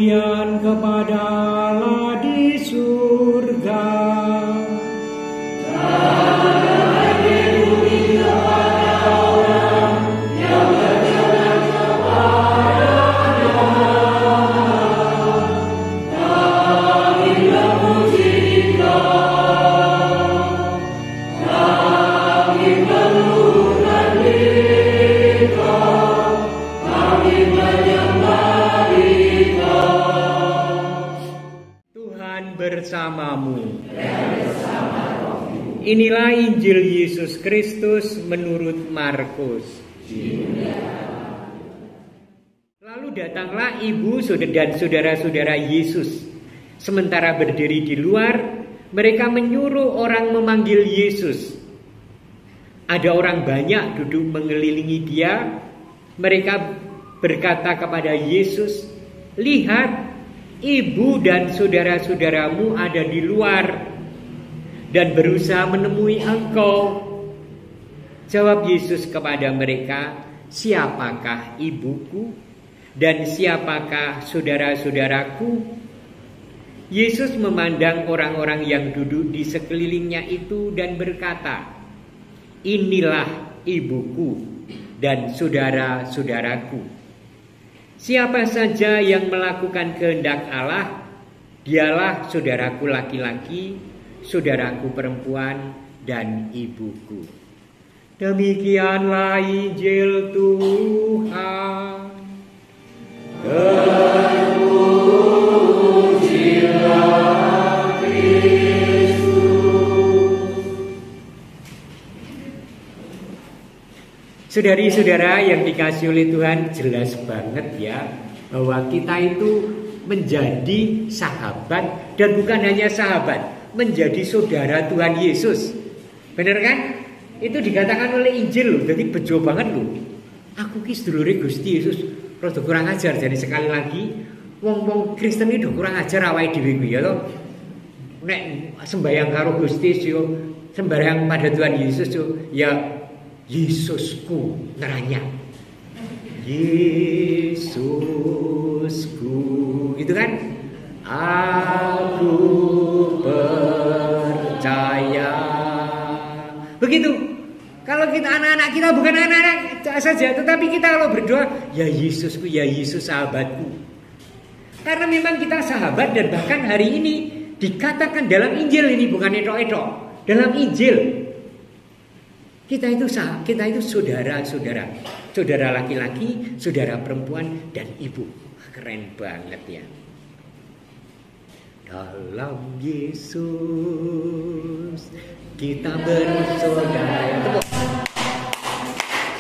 kalian kepada Allah di surga. Bersamamu. Inilah Injil Yesus Kristus menurut Markus. Lalu datanglah ibu dan saudara-saudara Yesus. Sementara berdiri di luar, mereka menyuruh orang memanggil Yesus. Ada orang banyak duduk mengelilingi dia. Mereka berkata kepada Yesus, "Lihat, ibu dan saudara-saudaramu ada di luar dan berusaha menemui engkau." Jawab Yesus kepada mereka, "Siapakah ibuku dan siapakah saudara-saudaraku?" Yesus memandang orang-orang yang duduk di sekelilingnya itu dan berkata, "Inilah ibuku dan saudara-saudaraku. Siapa saja yang melakukan kehendak Allah, dialah saudaraku laki-laki, saudaraku perempuan, dan ibuku." Demikianlah Injil Tuhan. Terpujilah Kristus. Saudari-saudara yang dikasihi oleh Tuhan, jelas banget ya bahwa kita itu menjadi sahabat, dan bukan hanya sahabat, menjadi saudara Tuhan Yesus. Bener kan? Itu dikatakan oleh Injil loh. Jadi bejo banget loh. Aku ki sedulure Gusti Yesus, rada kurang ajar. Jadi sekali lagi wong-wong Kristen itu kurang ajar awake dhewe kuwi ya toh. Nek sembahyang karo Gusti yo, sembahyang pada Tuhan Yesus yo, ya Yesusku neranya. Yesusku, gitu kan? Aku percaya. Begitu. Kalau kita anak-anak kita bukan anak-anak saja, tetapi kita kalau berdoa, ya Yesusku, ya Yesus sahabatku. Karena memang kita sahabat, dan bahkan hari ini dikatakan dalam Injil ini, bukan etok-etok, dalam Injil kita itu saudara-saudara, saudara laki-laki, saudara perempuan, dan ibu. Keren banget ya. Dalam Yesus kita bersaudara.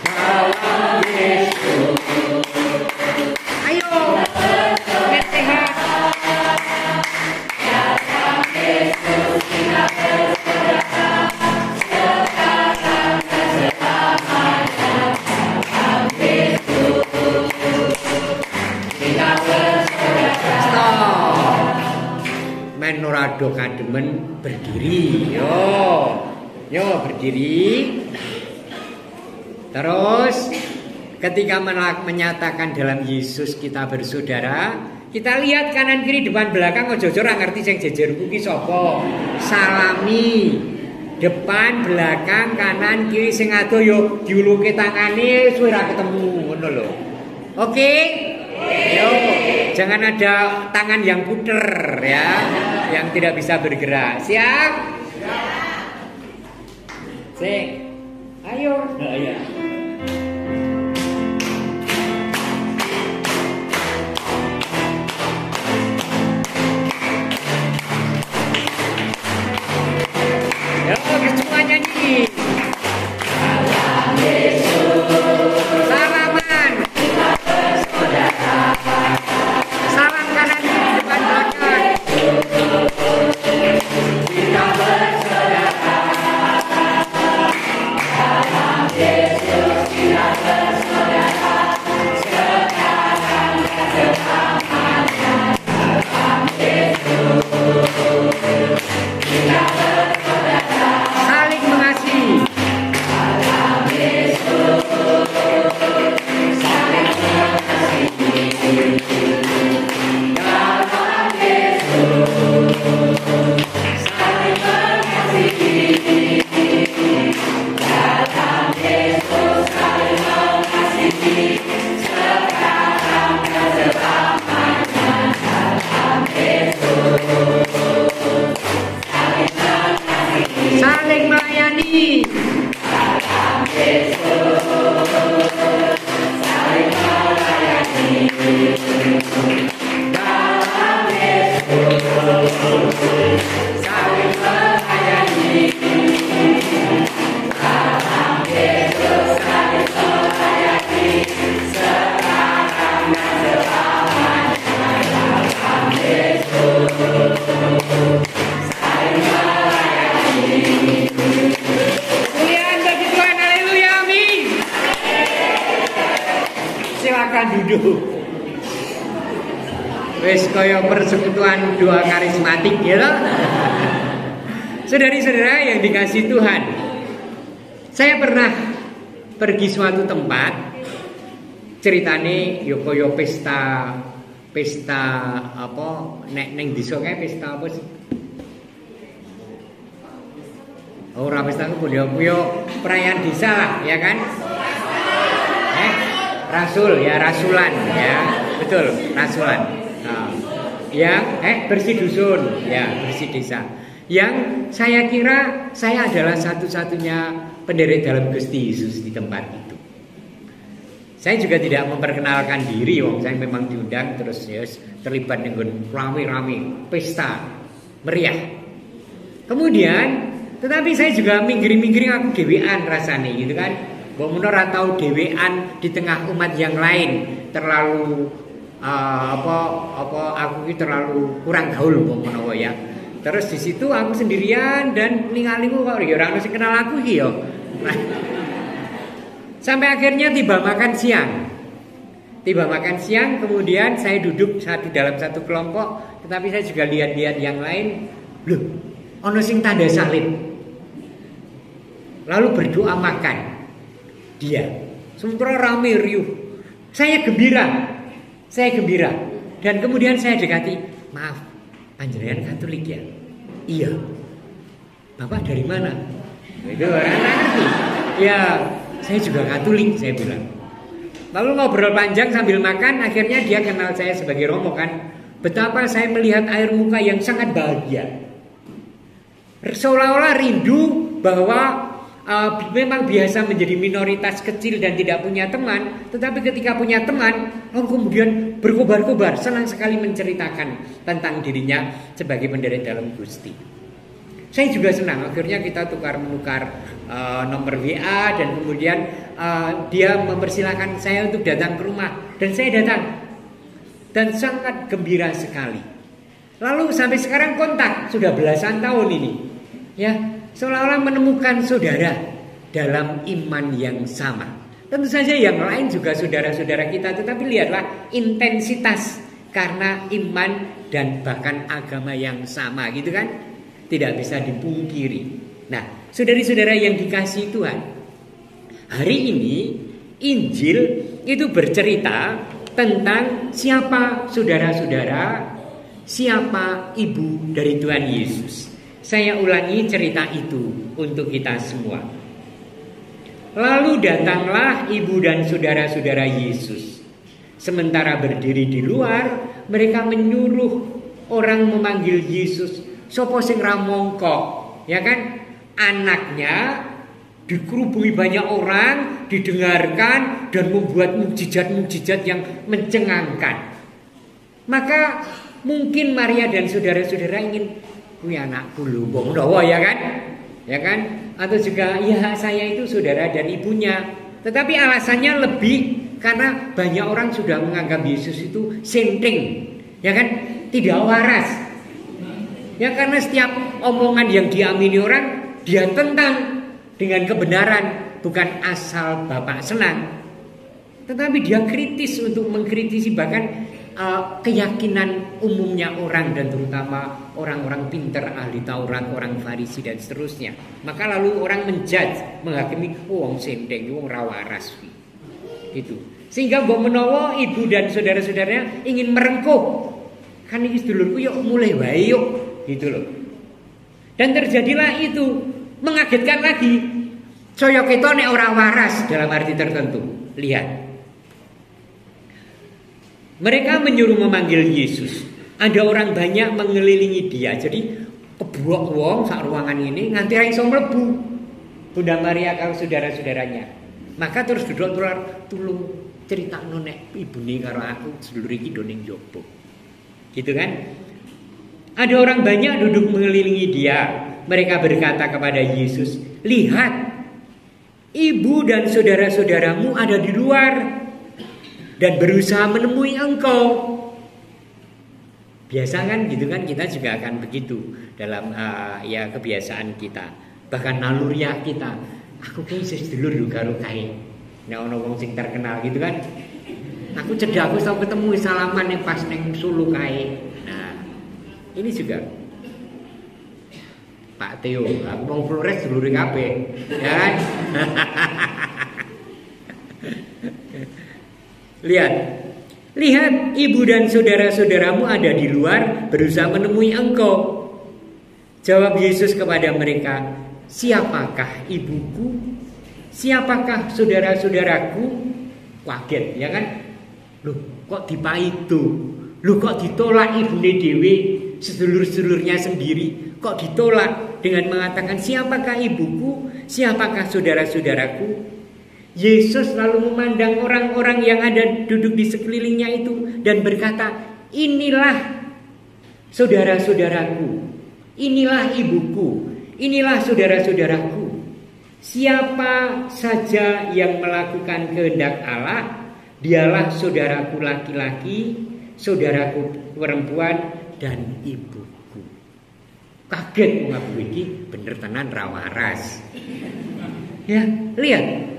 Dalam Yesus. Ayo, sehat. Dalam Yesus kita bersaudara. Dalam Yesus kita bersaudara. Stop. Menorado kademen berdiri. Yo berdiri. Terus ketika menyatakan dalam Yesus kita bersaudara, kita lihat kanan kiri depan belakang, ojo ora ngerti sing jejerku ki sapa. Salami. Depan, belakang, kanan, kiri sing ado yo diuluke tangane suwe ra ketemu ngono lho. Oke? Yo, jangan ada tangan yang puter ya, yang tidak bisa bergerak. Siap? Siap. Ayo. Nah, ya. Yo, semua nyanyi. Dalam Yesus. Salaman. Salam kanan kiri depan belakang. Kita bersaudara. Dalam Yesus kita Wes kaya persekutuan doa karismatik ya toh. Saudari-saudara yang dikasihi Tuhan, saya pernah pergi suatu tempat, ceritane yo kaya pesta apa neng desa kae pesta apa sih? Ora pesta ku yo perayaan desa lah, ya kan? Rasul ya, rasulan ya. Betul, rasulan. Nah, yang bersih dusun ya, bersih desa. Yang saya kira saya adalah satu-satunya penderet dalam Gusti Yesus di tempat itu. Saya juga tidak memperkenalkan diri, wong saya memang diundang terus ya terlibat dengan rame-rame pesta meriah. Kemudian, tetapi saya juga minggir-minggir aku dewean rasane gitu kan. Mbok menawa ora tau dewean di tengah umat yang lain terlalu aku ini terlalu kurang gaul mbok menawa ya. Terus di situ aku sendirian dan ningaliku kok ya ora ono sing kenal aku iki ya. Sampai akhirnya tiba makan siang, kemudian saya duduk dalam satu kelompok, tetapi saya juga lihat-lihat yang lain. Loh, ono sing tanda salib. Lalu berdoa makan. Dia, sementara rame riuh. Saya gembira. Dan kemudian saya dekati, maaf, panjenengan Katolik ya? Iya. Bapak dari mana? Itu orang ngerti. Ya, saya juga Katolik, saya bilang. Lalu ngobrol panjang sambil makan, akhirnya dia kenal saya sebagai Romo kan. Betapa saya melihat air muka yang sangat bahagia. Seolah-olah rindu bahwa memang biasa menjadi minoritas kecil dan tidak punya teman, tetapi ketika punya teman, kemudian berkobar-kobar, senang sekali menceritakan tentang dirinya sebagai penderet dalam Gusti. Saya juga senang, akhirnya kita tukar-menukar nomor WA dan kemudian dia mempersilahkan saya untuk datang ke rumah dan saya datang dan sangat gembira sekali. Lalu sampai sekarang kontak sudah belasan tahun ini, ya. Seolah-olah menemukan saudara dalam iman yang sama. Tentu saja yang lain juga saudara-saudara kita, tetapi lihatlah intensitas karena iman dan bahkan agama yang sama gitu kan. Tidak bisa dipungkiri. Nah, saudari-saudara yang dikasihi Tuhan, hari ini Injil itu bercerita tentang siapa saudara-saudara, siapa ibu dari Tuhan Yesus. Saya ulangi cerita itu untuk kita semua. Lalu datanglah ibu dan saudara-saudara Yesus. Sementara berdiri di luar, mereka menyuruh orang memanggil Yesus. Sopo sing ra mongkok, ya kan? Anaknya dikerubungi banyak orang, didengarkan dan membuat mukjizat-mukjizat yang mencengangkan. Maka mungkin Maria dan saudara-saudara ingin, kuwi anakku lho, mbok menawa ya kan? Ya kan? Atau juga ya saya itu saudara dan ibunya. Tetapi alasannya lebih karena banyak orang sudah menganggap Yesus itu senteng, ya kan? Tidak waras. Ya karena setiap omongan yang diamini orang dia tentang dengan kebenaran, bukan asal Bapak senang. Tetapi dia kritis untuk mengkritisi bahkan keyakinan umumnya orang dan terutama orang-orang pintar, ahli Taurat, orang Farisi dan seterusnya. Maka lalu orang menjudge, menghakimi, wong sendeng, wong ra waras. Itu. Sehingga mbok menawa ibu dan saudara-saudaranya ingin merengkuh. Kan iki sedulurku yuk mulai wae yuk, gitu loh. Dan terjadilah itu, mengagetkan lagi. Saya kita nek ora waras dalam arti tertentu. Lihat. Mereka menyuruh memanggil Yesus. Ada orang banyak mengelilingi dia. Jadi kebuak wong sak ruangan ini nganti ra iso mlebu. Bunda Maria karo saudara-saudaranya. Maka terus duduk tulung critakno nek ibune karo aku sedulur iki do ning njaba. Gitu kan? Ada orang banyak duduk mengelilingi dia. Mereka berkata kepada Yesus, "Lihat, ibu dan saudara-saudaramu ada di luar dan berusaha menemui engkau." Biasa kan gitu kan, kita juga akan begitu dalam ya kebiasaan kita, bahkan naluriah kita. Aku kayak sedulur karo kae. Nek ana wong sing terkenal gitu kan. Aku cedak, aku tau ketemu salaman yang pas neng Sulu kae. Nah, ini juga Pak Theo, aku mau Flores dulure kabeh, ya kan? Lihat, ibu dan saudara-saudaramu ada di luar berusaha menemui engkau. Jawab Yesus kepada mereka, siapakah ibuku? Siapakah saudara-saudaraku? Kaget, ya kan? Loh, kok dipaitu? Loh, kok ditolak ibune dhewe, sedulur-sedulurnya sendiri? Kok ditolak dengan mengatakan siapakah ibuku? Siapakah saudara-saudaraku? Yesus lalu memandang orang-orang yang ada duduk di sekelilingnya itu dan berkata, inilah saudara-saudaraku, inilah ibuku, inilah saudara-saudaraku. Siapa saja yang melakukan kehendak Allah, dialah saudaraku laki-laki, saudaraku perempuan, dan ibuku. Kaget ngaku iki bener tenan ra waras. Ya, lihat.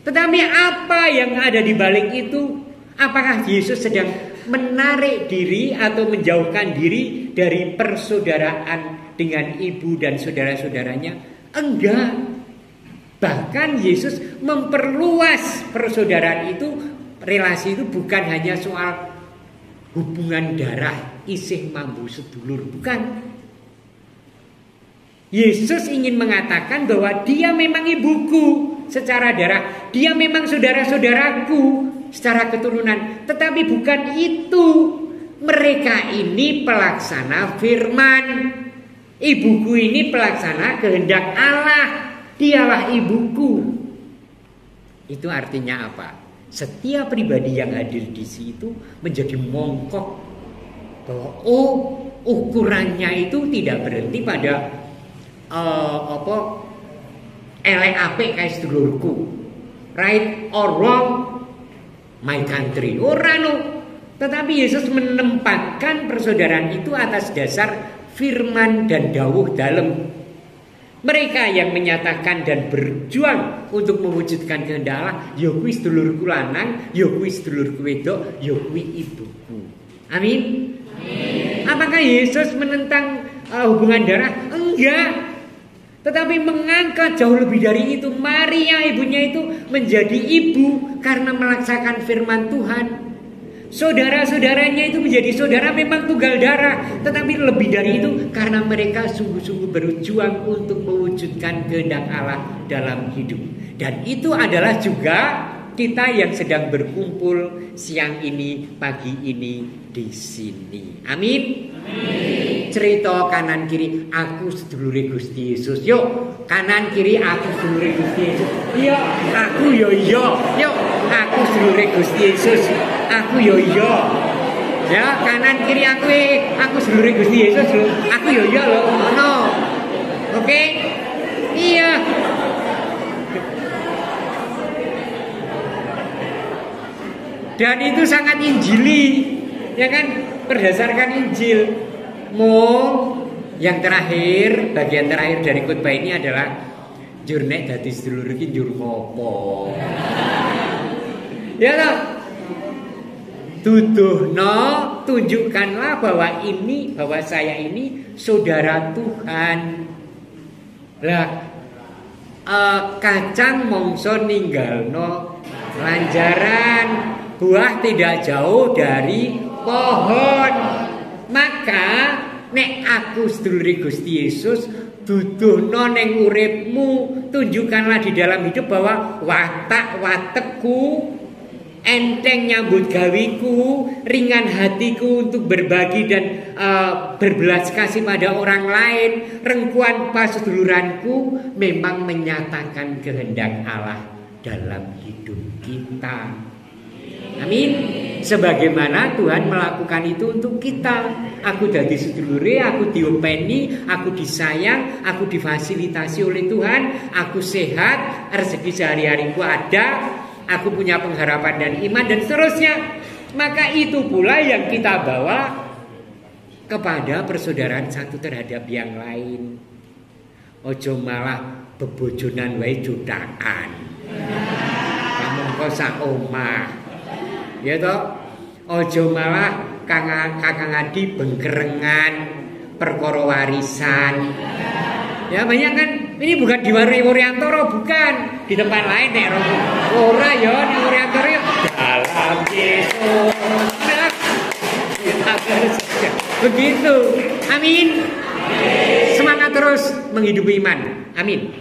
Tetapi apa yang ada di balik itu? Apakah Yesus sedang menarik diri atau menjauhkan diri dari persaudaraan dengan ibu dan saudara-saudaranya? Enggak. Bahkan Yesus memperluas persaudaraan itu. Relasi itu bukan hanya soal hubungan darah, isih mambu sedulur, bukan. Yesus ingin mengatakan bahwa dia memang ibuku secara darah, dia memang saudara-saudaraku secara keturunan. Tetapi bukan itu. Mereka ini pelaksana firman. Ibuku ini pelaksana kehendak Allah. Dialah ibuku. Itu artinya apa? Setiap pribadi yang hadir di situ menjadi mongkok bahwa ukurannya itu tidak berhenti pada elek apik kae sedulurku, right or wrong my country, ora no. Tetapi Yesus menempatkan persaudaraan itu atas dasar firman dan dawuh dalem. Mereka yang menyatakan dan berjuang untuk mewujudkan kehendak Allah, ya kuwi sedulurku lanang, ya kuwi sedulurku wedok, ya kuwi ibuku. Amin. Apakah Yesus menentang hubungan darah? Enggak. Tetapi mengangkat jauh lebih dari itu. Maria ibunya itu menjadi ibu karena melaksanakan firman Tuhan. Saudara-saudaranya itu menjadi saudara memang tunggal darah. Tetapi lebih dari itu karena mereka sungguh-sungguh berjuang untuk mewujudkan kehendak Allah dalam hidup. Dan itu adalah juga kita yang sedang berkumpul siang ini, pagi ini di sini. Amin. Cerita kanan kiri aku sedulure Gusti Yesus. Yuk kanan kiri aku sedulure Gusti Yesus. Yuk aku yo yo. Yuk aku sedulure Gusti Yesus. Aku yo yo. Ya kanan kiri aku sedulure Gusti Yesus lho. Aku yo yo lho. No. Oke? Iya. Dan itu sangat injili, ya kan? Berdasarkan Injil. Yang terakhir, bagian terakhir dari khotbah ini adalah njur nek dadi sedulur iki njur ngopo. Ya toh? Tuduhno, tunjukkanlah bahwa saya ini saudara Tuhan. Lah kacang mongso ninggalno lanjaran, buah tidak jauh dari pohon. Maka nek aku sedulure Gusti Yesus, duduhno ning uripmu, tunjukkanlah di dalam hidup bahwa watak-watekku, enteng nyambut gawiku, ringan hatiku untuk berbagi dan berbelas kasih pada orang lain, rengkuan paseduluranku memang menyatakan kehendak Allah dalam hidup kita. Amin. Sebagaimana Tuhan melakukan itu untuk kita. Aku jadi sedulure, aku diopeni, aku disayang, aku difasilitasi oleh Tuhan, aku sehat, rezeki sehari-hariku ada, aku punya pengharapan dan iman dan seterusnya. Maka itu pula yang kita bawa kepada persaudaraan satu terhadap yang lain. Ojo malah bebojonan wae jutaan. Kamu kok sak omah. ya toh. Ojo malah kakang adi bengkerengan perkara warisan. Ya banyak kan, ini bukan di Wuryantara, bukan di tempat lain nek ora ya di Wuryantara ya dalam Yesus. Begitu. Amin. Semangat terus menghidupi iman. Amin.